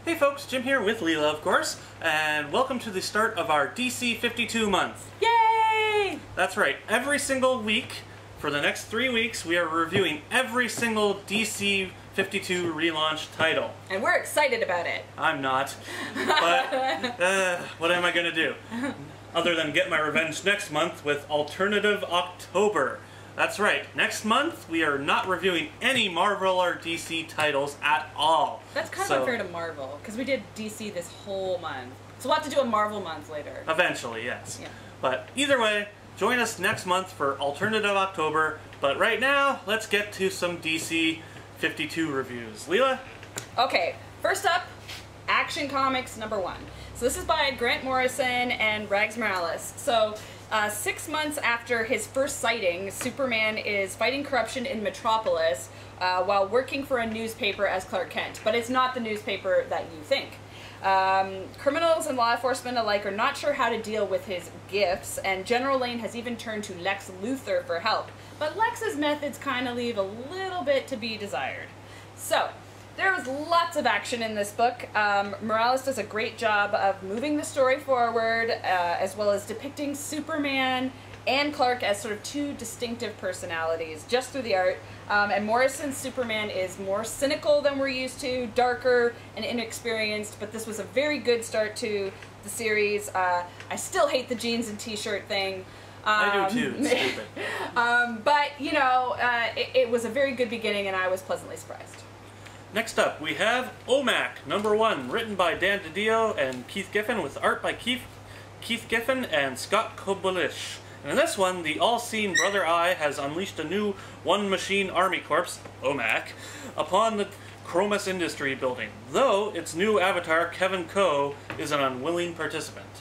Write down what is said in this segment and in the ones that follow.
Hey folks, Jim here with Leela, of course, and welcome to the start of our DC 52 month. Yay! That's right, every single week, for the next 3 weeks, we are reviewing every single DC 52 relaunch title. And we're excited about it. I'm not, but what am I going to do? Other than get my revenge next month with Alternative October. That's right, next month we are not reviewing any Marvel or DC titles at all. That's kind of unfair to Marvel, because we did DC this whole month. So we'll have to do a Marvel month later. Eventually, yes. Yeah. But either way, join us next month for Alternative October. But right now, let's get to some DC 52 reviews. Leela? Okay, first up, Action Comics #1. So this is by Grant Morrison and Rags Morales. So 6 months after his first sighting, Superman is fighting corruption in Metropolis while working for a newspaper as Clark Kent. But it's not the newspaper that you think. Criminals and law enforcement alike are not sure how to deal with his gifts, and General Lane has even turned to Lex Luthor for help. But Lex's methods kind of leave a little bit to be desired. So, there was lots of action in this book. Morales does a great job of moving the story forward, as well as depicting Superman and Clark as sort of two distinctive personalities just through the art. And Morrison's Superman is more cynical than we're used to, darker and inexperienced, but this was a very good start to the series. I still hate the jeans and t-shirt thing. I do too, it's stupid. But, you know, it was a very good beginning and I was pleasantly surprised. Next up, we have OMAC #1, written by Dan DiDio and Keith Giffen, with art by Keith Giffen and Scott Koblish. And in this one, the all-seeing Brother Eye has unleashed a new one-machine army corps, OMAC, upon the Chromus Industry building, though its new avatar, Kevin Coe, is an unwilling participant.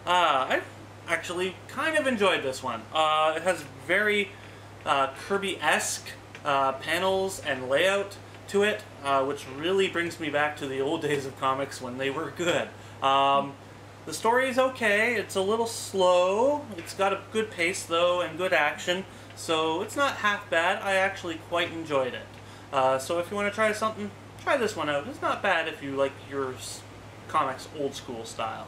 I actually kind of enjoyed this one. It has very Kirby-esque panels and layout to it, which really brings me back to the old days of comics when they were good. The story is okay, it's a little slow, it's got a good pace though and good action, so it's not half bad. I actually quite enjoyed it. So if you want to try something, try this one out. It's not bad if you like your comics old school style.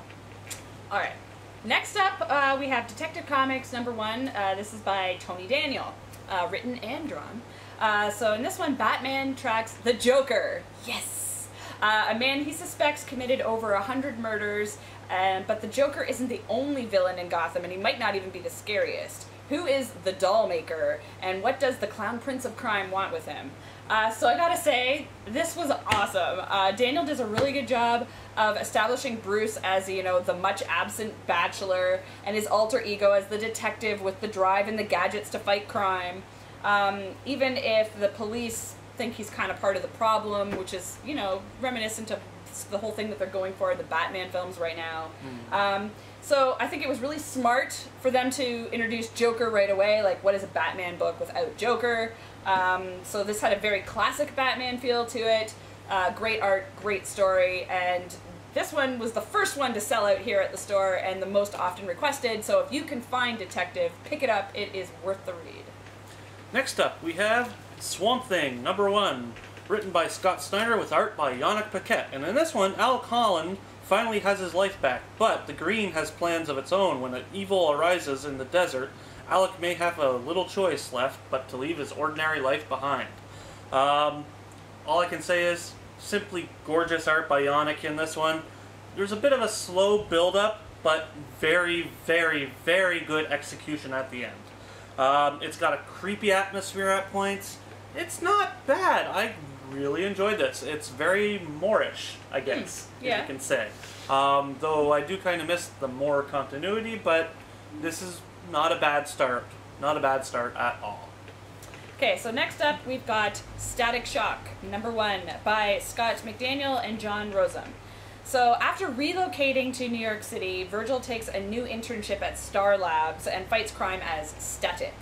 Alright, next up we have Detective Comics #1. This is by Tony Daniel, written and drawn. So in this one, Batman tracks the Joker. Yes! A man he suspects committed over 100 murders, but the Joker isn't the only villain in Gotham, and he might not even be the scariest. Who is the doll maker, and what does the Clown Prince of Crime want with him? So I gotta say, this was awesome. Daniel does a really good job of establishing Bruce as, you know, the much absent bachelor, and his alter ego as the detective with the drive and the gadgets to fight crime. Even if the police think he's kind of part of the problem, which is, you know, reminiscent of the whole thing that they're going for in the Batman films right now. So I think it was really smart for them to introduce Joker right away. Like, what is a Batman book without Joker? So this had a very classic Batman feel to it. Great art, great story, and this one was the first one to sell out here at the store and the most often requested, so if you can find Detective, pick it up. It is worth the read. Next up, we have Swamp Thing #1, written by Scott Snyder with art by Yannick Paquette. And in this one, Al Holland finally has his life back, but the Green has plans of its own. When an evil arises in the desert, Alec may have a little choice left but to leave his ordinary life behind. All I can say is, simply gorgeous art by Yannick in this one. There's a bit of a slow build-up, but very, very, very good execution at the end. It's got a creepy atmosphere at points. It's not bad. I really enjoyed this. It's very Moorish, I guess, yeah, if you can say. Though I do kind of miss the Moore continuity, but this is not a bad start. Not a bad start at all. Okay, so next up we've got Static Shock #1 by Scott McDaniel and John Rosen. So after relocating to New York City, Virgil takes a new internship at Star Labs and fights crime as Static.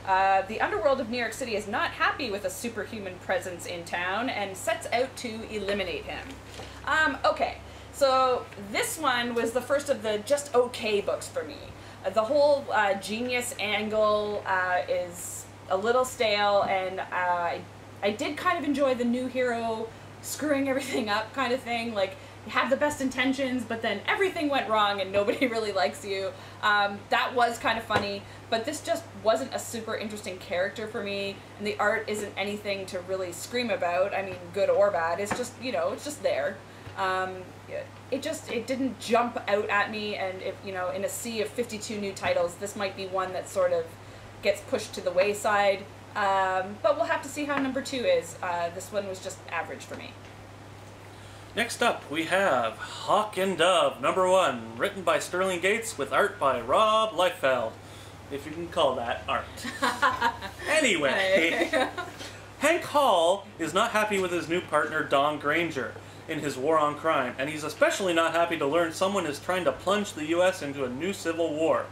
The underworld of New York City is not happy with a superhuman presence in town and sets out to eliminate him. Okay, so this one was the first of the just okay books for me. The whole genius angle is a little stale, and I did kind of enjoy the new hero screwing everything up kind of thing. Like, you have the best intentions, but then everything went wrong and nobody really likes you. That was kind of funny, but this just wasn't a super interesting character for me, and the art isn't anything to really scream about. I mean, good or bad. It's just, you know, it's just there. It didn't jump out at me, and if, you know, in a sea of 52 new titles, this might be one that sort of gets pushed to the wayside. But we'll have to see how number 2 is. This one was just average for me. Next up, we have Hawk and Dove, number 1, written by Sterling Gates with art by Rob Liefeld, if you can call that art. Anyway, Hank Hall is not happy with his new partner, Don Granger, in his war on crime, and he's especially not happy to learn someone is trying to plunge the U.S. into a new civil war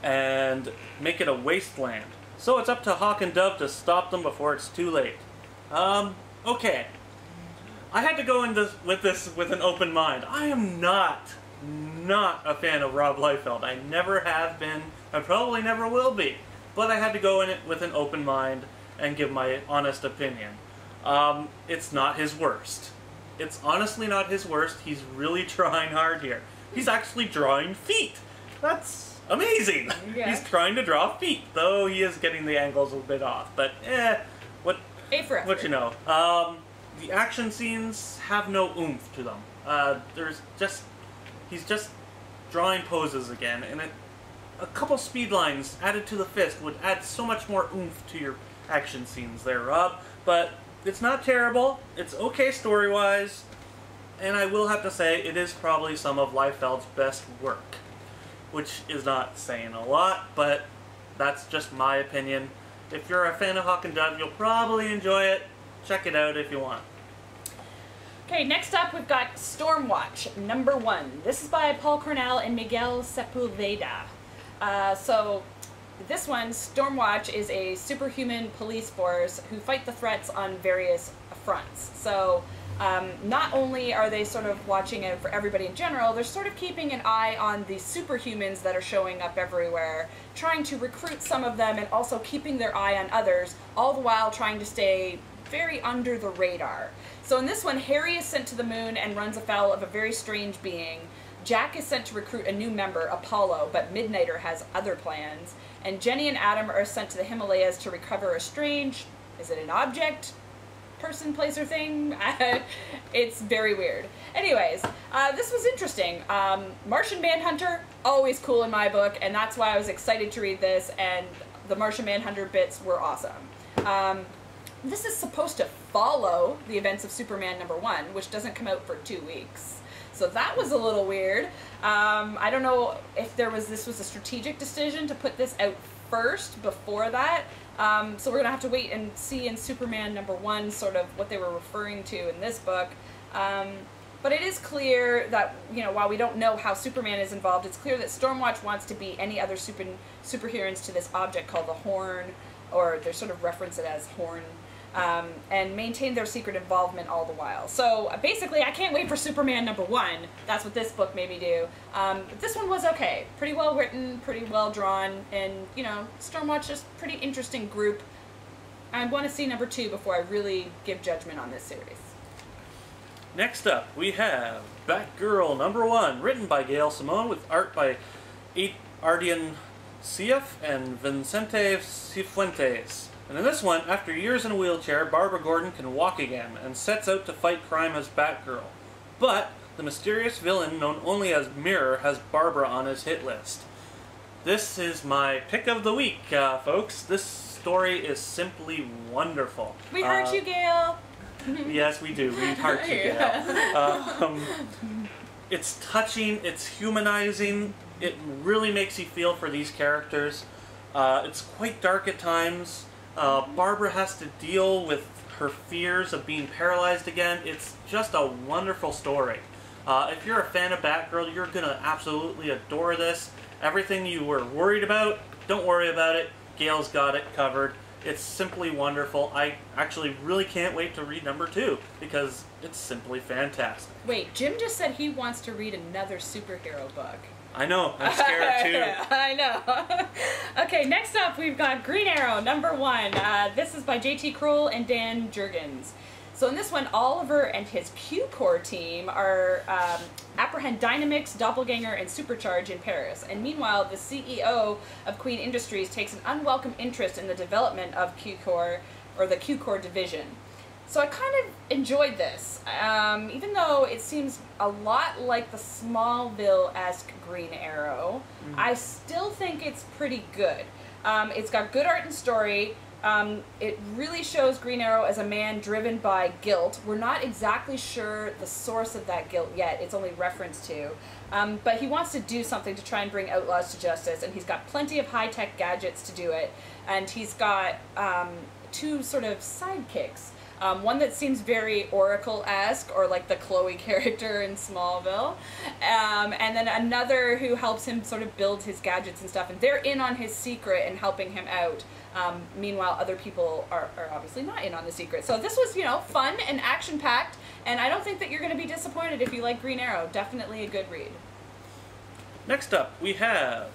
and make it a wasteland. So it's up to Hawk and Dove to stop them before it's too late. Okay. I had to go into this with an open mind. I am not a fan of Rob Liefeld. I never have been. I probably never will be. But I had to go in it with an open mind and give my honest opinion. It's not his worst. It's honestly not his worst. He's really trying hard here. He's actually drawing feet. That's amazing. Yeah. He's trying to draw feet, though he is getting the angles a bit off. But what you know. The action scenes have no oomph to them. He's just drawing poses again, and a couple speed lines added to the fist would add so much more oomph to your action scenes there, Rob. But it's not terrible. It's okay story-wise, and I will have to say it is probably some of Liefeld's best work, which is not saying a lot, but that's just my opinion. If you're a fan of Hawk and Dove, you'll probably enjoy it. Check it out if you want. Okay, next up we've got Stormwatch, number 1. This is by Paul Cornell and Miguel Sepulveda. So this one, Stormwatch, is a superhuman police force who fight the threats on various fronts. So not only are they sort of watching out for everybody in general, they're sort of keeping an eye on the superhumans that are showing up everywhere, trying to recruit some of them and also keeping their eye on others, all the while trying to stay very under the radar. So in this one, Harry is sent to the moon and runs afoul of a very strange being. Jack is sent to recruit a new member, Apollo, but Midnighter has other plans. And Jenny and Adam are sent to the Himalayas to recover a strange, is it an object? Person, place, or thing? It's very weird. Anyways, this was interesting. Martian Manhunter, always cool in my book, and that's why I was excited to read this, and the Martian Manhunter bits were awesome. This is supposed to follow the events of Superman number 1, which doesn't come out for 2 weeks. So that was a little weird. I don't know if this was a strategic decision to put this out first before that. So we're going to have to wait and see in Superman number 1 sort of what they were referring to in this book. But it is clear that, you know, while we don't know how Superman is involved, it's clear that Stormwatch wants to be any other superheroes to this object called the Horn, or they sort of reference it as Horn. And maintain their secret involvement all the while. So basically, I can't wait for Superman number 1. That's what this book made me do. But this one was okay. Pretty well written, pretty well drawn, and, you know, Stormwatch is a pretty interesting group. I want to see number 2 before I really give judgment on this series. Next up, we have Batgirl number 1, written by Gail Simone with art by Ardian Siaf and Vicente Cifuentes. And in this one, after years in a wheelchair, Barbara Gordon can walk again and sets out to fight crime as Batgirl. But the mysterious villain known only as Mirror has Barbara on his hit list. This is my pick of the week, folks. This story is simply wonderful. We heard you, Gail. Yes, we do. We heart you, Gail. It's touching. It's humanizing. It really makes you feel for these characters. It's quite dark at times. Barbara has to deal with her fears of being paralyzed again. It's just a wonderful story. If you're a fan of Batgirl, you're going to absolutely adore this. Everything you were worried about, don't worry about it. Gail's got it covered. It's simply wonderful. I actually really can't wait to read number 2 because it's simply fantastic. Wait, Jim just said he wants to read another superhero book. I know, I'm scared too. I know. Okay, next up we've got Green Arrow, number 1. This is by J.T. Kroll and Dan Jurgens. So in this one, Oliver and his Q-Corps team are apprehend Dynamix, Doppelganger, and Supercharge in Paris. And meanwhile, the CEO of Queen Industries takes an unwelcome interest in the development of Q-Corps, or the Q-Corps division. So I kind of enjoyed this, even though it seems a lot like the Smallville-esque Green Arrow. I still think it's pretty good. It's got good art and story. It really shows Green Arrow as a man driven by guilt. We're not exactly sure the source of that guilt yet. It's only referenced to. But he wants to do something to try and bring outlaws to justice, and he's got plenty of high-tech gadgets to do it. And he's got two sort of sidekicks. One that seems very Oracle-esque, or like the Chloe character in Smallville. And then another who helps him sort of build his gadgets and stuff, and they're in on his secret and helping him out. Meanwhile, other people are obviously not in on the secret. So this was, you know, fun and action-packed, and I don't think that you're going to be disappointed if you like Green Arrow. Definitely a good read. Next up, we have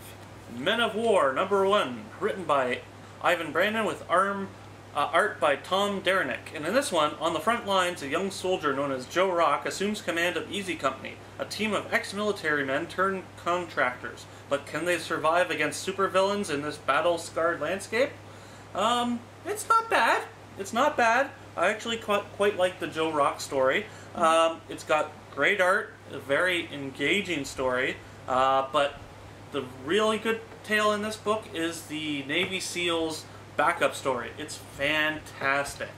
Men of War #1, written by Ivan Brandon with art by Tom Derenick. And in this one, on the front lines, a young soldier known as Joe Rock assumes command of Easy Company, a team of ex-military men turned contractors. But can they survive against supervillains in this battle-scarred landscape? It's not bad. It's not bad. I actually quite like the Joe Rock story. It's got great art, a very engaging story, but the really good tale in this book is the Navy SEALs backup story. It's fantastic.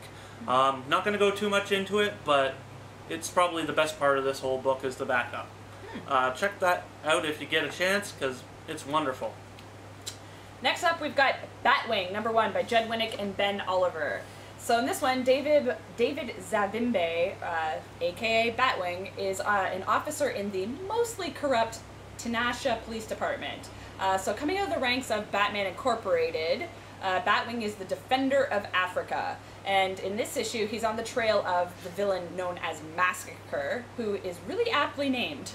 Not going to go too much into it, but it's probably the best part of this whole book is the backup. Check that out if you get a chance, because it's wonderful. Next up, we've got Batwing #1 by Judd Winnick and Ben Oliver. So in this one, David Zavimbe, aka Batwing, is an officer in the mostly corrupt Tinashe Police Department. So coming out of the ranks of Batman Incorporated, Batwing is the defender of Africa. And in this issue, he's on the trail of the villain known as Massacre, who is really aptly named.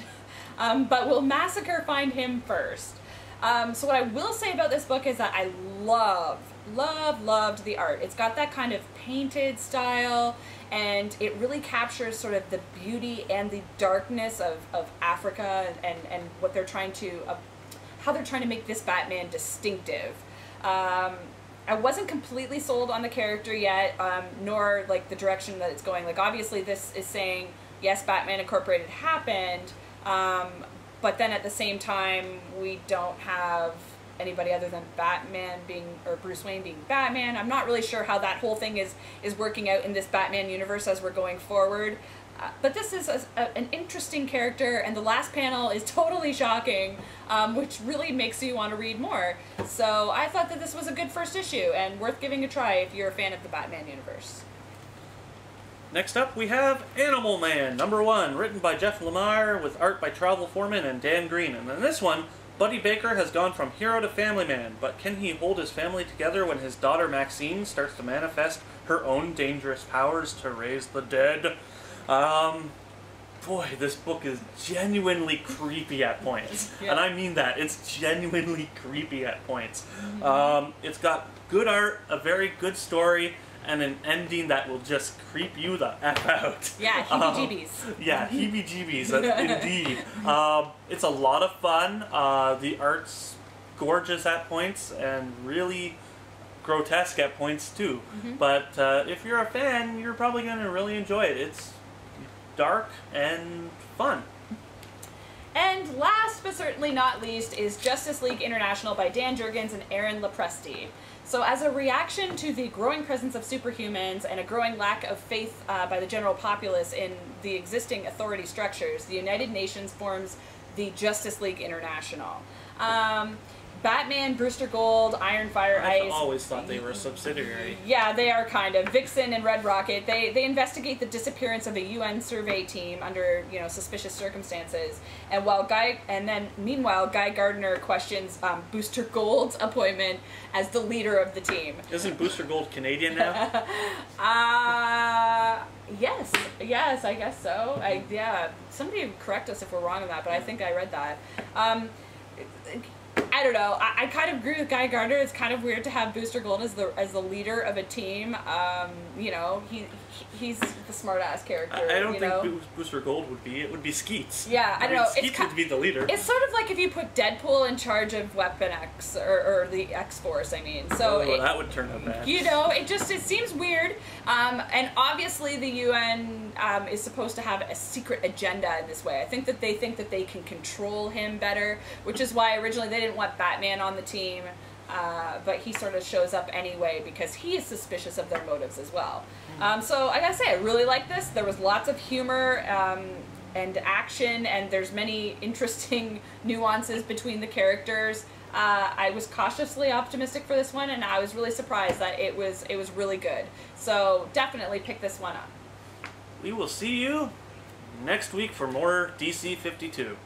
But will Massacre find him first? So what I will say about this book is that I loved the art. It's got that kind of painted style, and it really captures sort of the beauty and the darkness of Africa and what they're trying to, how they're trying to make this Batman distinctive. I wasn't completely sold on the character yet, nor like the direction that it's going. Like obviously this is saying, yes, Batman Incorporated happened, but then at the same time we don't have anybody other than Batman being, or Bruce Wayne being Batman. I'm not really sure how that whole thing is working out in this Batman universe as we're going forward. But this is an interesting character, and the last panel is totally shocking, which really makes you want to read more. So I thought that this was a good first issue, and worth giving a try if you're a fan of the Batman universe. Next up, we have Animal Man #1, written by Jeff Lemire with art by Travel Foreman and Dan Green. And in this one, Buddy Baker has gone from hero to family man, but can he hold his family together when his daughter Maxine starts to manifest her own dangerous powers to raise the dead? Boy, this book is genuinely creepy at points. Yeah. And I mean that. It's genuinely creepy at points. It's got good art, a very good story, and an ending that will just creep you the F out. Yeah, heebie-jeebies. Yeah, heebie-jeebies, indeed. It's a lot of fun. The art's gorgeous at points and really grotesque at points too. But if you're a fan, you're probably going to really enjoy it. It's dark and fun. And last but certainly not least is Justice League International by Dan Jurgens and Aaron Lopresti. So as a reaction to the growing presence of superhumans and a growing lack of faith by the general populace in the existing authority structures, the United Nations forms the Justice League International. Batman, Brewster Gold, Iron Fire Ice. I always thought they were a subsidiary. Yeah, they are kind of. Vixen and Red Rocket. They investigate the disappearance of a UN survey team under, you know, suspicious circumstances. And meanwhile, Guy Gardner questions Booster Gold's appointment as the leader of the team. Isn't Booster Gold Canadian now? Yes, I guess so. Yeah, somebody correct us if we're wrong on that, but I think I read that. I don't know. I kind of agree with Guy Gardner. It's kind of weird to have Booster Gold as the leader of a team. You know, he's the smart-ass character. I don't you think know? Booster Gold would be. It would be Skeets. Yeah, I don't know. Skeets would be the leader. It's sort of like if you put Deadpool in charge of Weapon X, or the X-Force, I mean. So that would turn out bad. You know, it seems weird. And obviously the UN is supposed to have a secret agenda in this way. I think that they can control him better, which is why originally they didn't want Batman on the team. But he sort of shows up anyway because he is suspicious of their motives as well. So I gotta say, I really like this. There was lots of humor and action, and there's many interesting nuances between the characters. I was cautiously optimistic for this one, and I was really surprised that it was really good. So definitely pick this one up. We will see you next week for more DC 52.